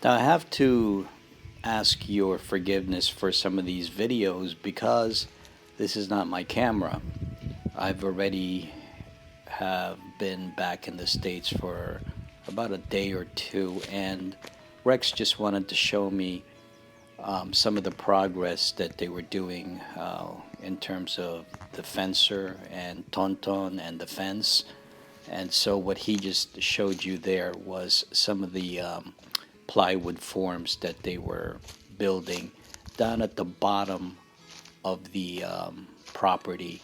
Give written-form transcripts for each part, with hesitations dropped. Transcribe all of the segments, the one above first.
Now, I have to ask your forgiveness for some of these videos because this is not my camera. I've already have been back in the States for about a day or two, and Rex just wanted to show me some of the progress that they were doing in terms of the fencer and Tonton and the fence. And so what he just showed you there was some of the plywood forms that they were building down at the bottom of the property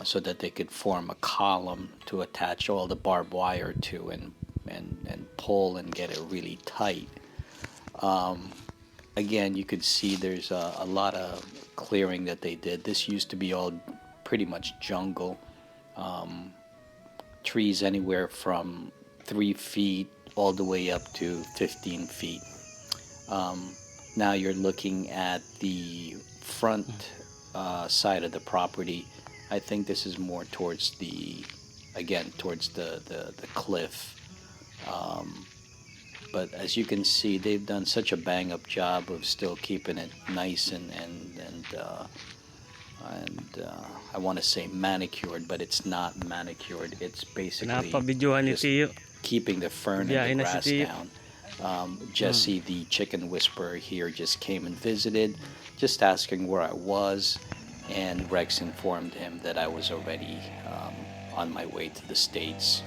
so that they could form a column to attach all the barbed wire to and pull and get it really tight. Um, Again, you could see there's a lot of clearing that they did. This used to be all pretty much jungle. Um, Trees anywhere from 3 feet all the way up to 15 feet. Um, Now you're looking at the front side of the property. I think this is more towards again, towards the cliff. Um, but as you can see, they've done such a bang up job of still keeping it nice and I want to say manicured, but it's not manicured. It's basically Pinapabidyohan ni just Tiyo. keeping the fern and the Biyahe na si grass Tiyo. down. Hmm. Jesse, the chicken whisperer here, just came and visited, just asking where I was, and Rex informed him that I was already on my way to the States.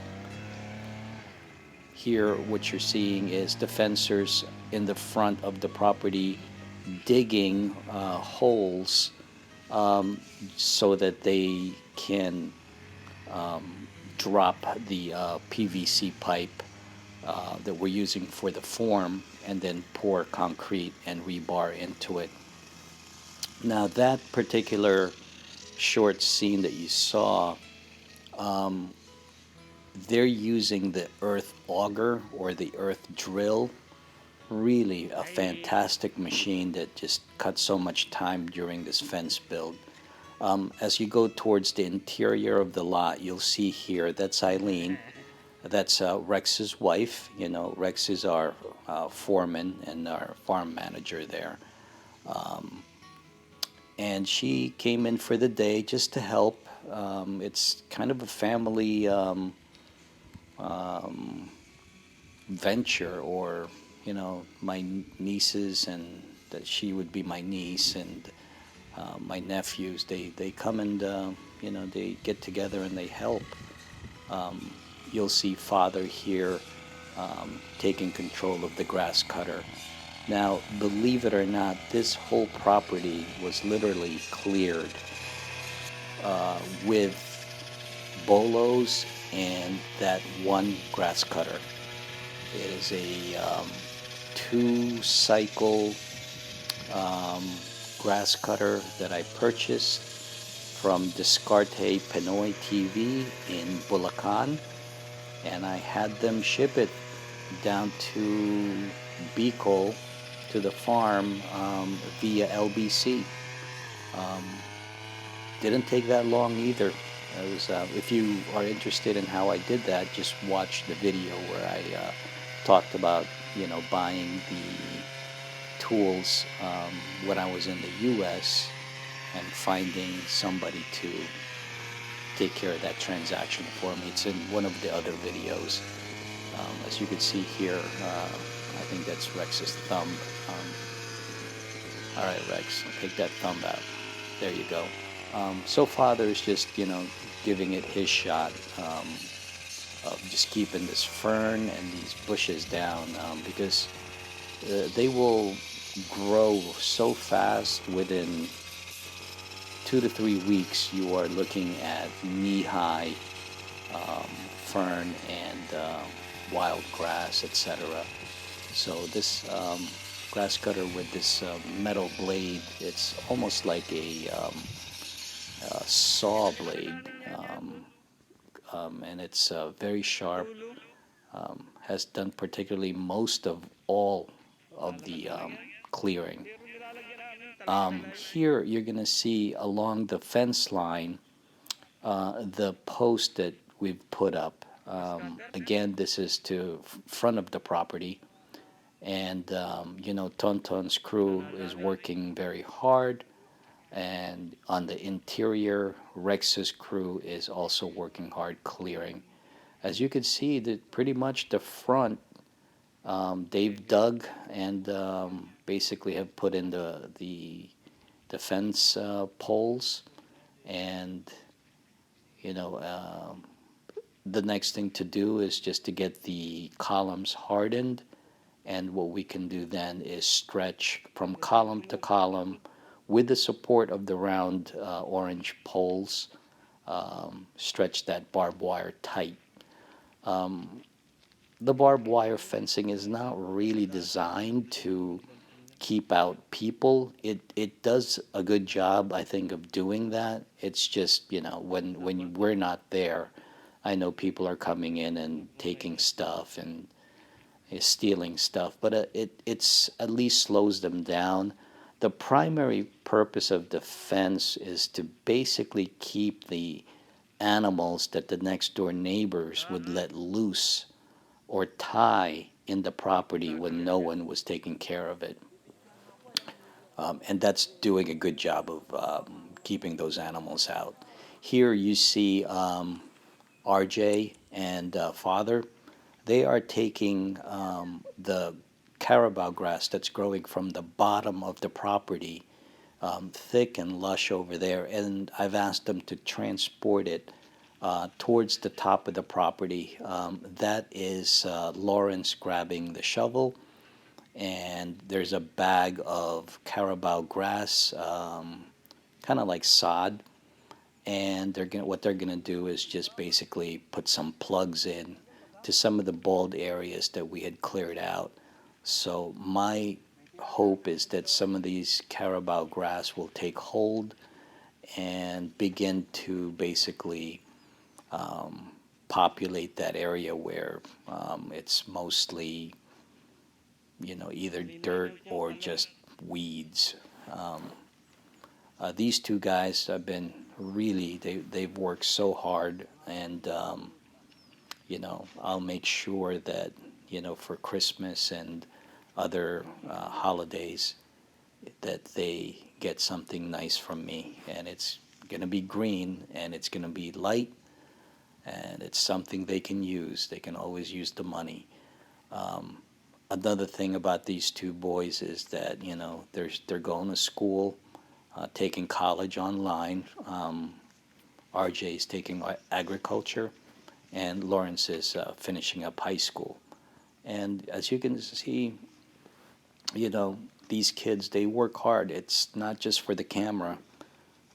Here, what you're seeing is the fencers in the front of the property digging holes um, so that they can drop the PVC pipe that we're using for the form and then pour concrete and rebar into it. Now, that particular short scene that you saw, um, they're using the earth auger or the earth drill. Really a fantastic machine that just cut so much time during this fence build. As you go towards the interior of the lot, you'll see here that's Eileen. That's Rex's wife. You know, Rex is our foreman and our farm manager there. Um, and she came in for the day just to help. It's kind of a family um, venture, or my nieces, and that she would be my niece, and my nephews. They come and they get together and they help. Um, you'll see Father here taking control of the grass cutter. Now, believe it or not, this whole property was literally cleared with bolos and that one grass cutter. It is a two-cycle um, grass cutter that I purchased from Descarte Pinoy TV in Bulacan, and I had them ship it down to Bicol to the farm via LBC. Um, didn't take that long either. It was, if you are interested in how I did that, just watch the video where I talked about buying the tools when I was in the U.S. and finding somebody to take care of that transaction for me. It's in one of the other videos. As you can see here, I think that's Rex's thumb. All right, Rex, take that thumb out. There you go. So Father is just, giving it his shot of just keeping this fern and these bushes down because they will grow so fast. Within 2 to 3 weeks, you are looking at knee-high fern and wild grass, etc. So this grass cutter with this metal blade, it's almost like a saw blade, and it's very sharp. Has done particularly most of all of the clearing. Here you're going to see along the fence line the post that we've put up. Again, this is to front of the property, And Tonton's crew is working very hard, and on the interior, Rex's crew is also working hard clearing. As you can see, that pretty much the front, they've dug and basically have put in the fence poles, and you know the next thing to do is just to get the columns hardened, and what we can do then is stretch from column to column with the support of the round orange poles, stretch that barbed wire tight. Um, the barbed wire fencing is not really designed to keep out people. It does a good job, I think, of doing that. It's just, when we're not there, I know people are coming in and taking stuff and stealing stuff, but it's at least slows them down. The primary purpose of the fence is to basically keep the animals that the next door neighbors would let loose or tie in the property when no one was taking care of it. And that's doing a good job of keeping those animals out. Here you see RJ and Father. They are taking the carabao grass that's growing from the bottom of the property, thick and lush over there, and I've asked them to transport it towards the top of the property. That is Lawrence grabbing the shovel, and there's a bag of carabao grass, kind of like sod, and what they're gonna do is just basically put some plugs in to some of the bald areas that we had cleared out. So my hope is that some of these carabao grass will take hold and begin to basically populate that area where it's mostly, either dirt or just weeds. Um, these two guys have been really, they've worked so hard, and I'll make sure that for Christmas and other holidays that they get something nice from me, and it's going to be green, and it's going to be light, and it's something they can use. They can always use the money. Um, Another thing about these two boys is that they're going to school, taking college online. RJ is taking agriculture, and Lawrence is finishing up high school. And as you can see, you know, these kids, they work hard. It's not just for the camera,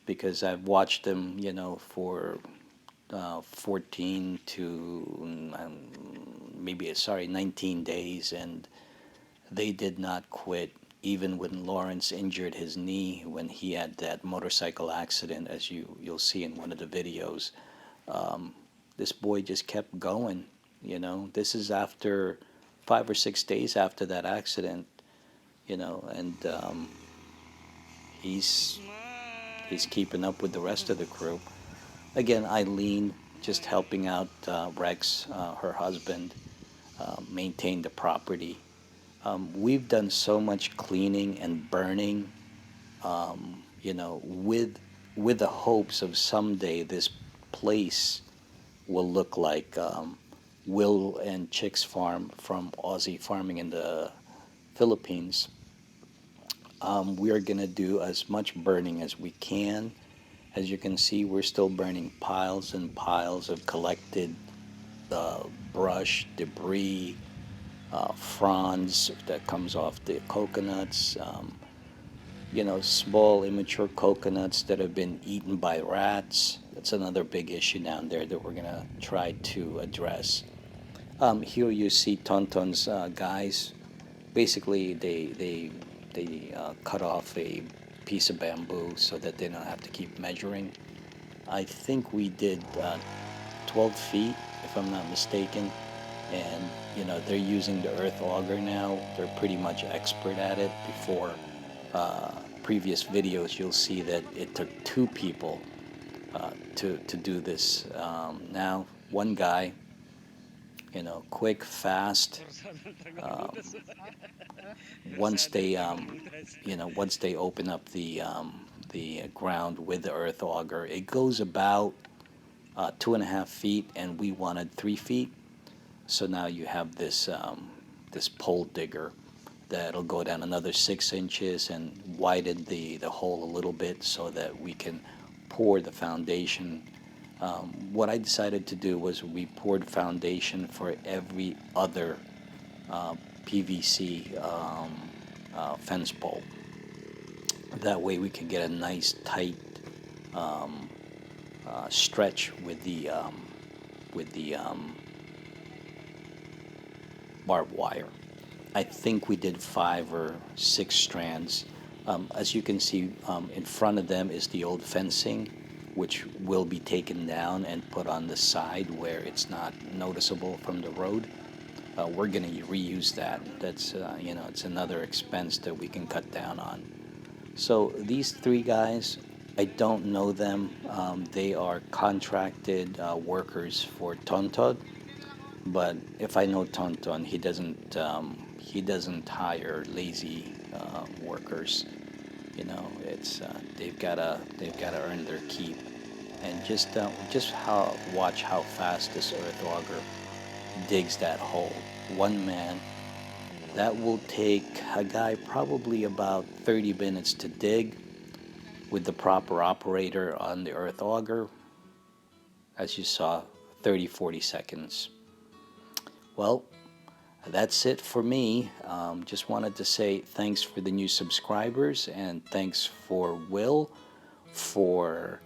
because I've watched them, for 14 to maybe, sorry, 19 days, and they did not quit. Even when Lawrence injured his knee when he had that motorcycle accident, as you'll see in one of the videos, um, this boy just kept going. This is after 5 or 6 days after that accident. And he's he's keeping up with the rest of the crew. Again, Eileen just helping out Rex, her husband, maintain the property. We've done so much cleaning and burning, with the hopes of someday this place will look like Will and Chick's farm from Aussie Farming in the Philippines. We are going to do as much burning as we can. As you can see, we're still burning piles and piles of collected brush, debris, fronds that comes off the coconuts, small immature coconuts that have been eaten by rats. That's another big issue down there that we're going to try to address. Here you see Tonton's guys. Basically, they cut off a piece of bamboo so that they don't have to keep measuring. I think we did 12 feet, if I'm not mistaken. And, they're using the earth auger now. They're pretty much expert at it. Before previous videos, you'll see that it took two people to do this. Now, one guy quick, fast. Um, once they, once they open up the ground with the earth auger, it goes about 2.5 feet, and we wanted 3 feet. So now you have this pole digger that'll go down another 6 inches and widen the hole a little bit so that we can pour the foundation. What I decided to do was we poured foundation for every other PVC fence pole. That way we can get a nice tight stretch with the barbed wire. I think we did 5 or 6 strands. As you can see, in front of them is the old fencing, which will be taken down and put on the side where it's not noticeable from the road. We're going to reuse that. That's, it's another expense that we can cut down on. So these three guys, I don't know them. They are contracted workers for Tonton. But if I know Tonton, he doesn't hire lazy workers. It's they've gotta earn their keep, and just watch how fast this earth auger digs that hole. One man, that will take a guy probably about 30 minutes to dig with the proper operator on the earth auger. As you saw, 30-40 seconds. Well, that's it for me. Just wanted to say thanks for the new subscribers, and thanks for Will for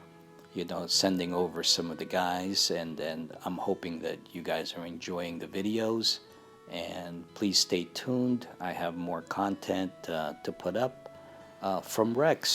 sending over some of the guys, and I'm hoping that you guys are enjoying the videos. And please stay tuned. I have more content to put up from Rex.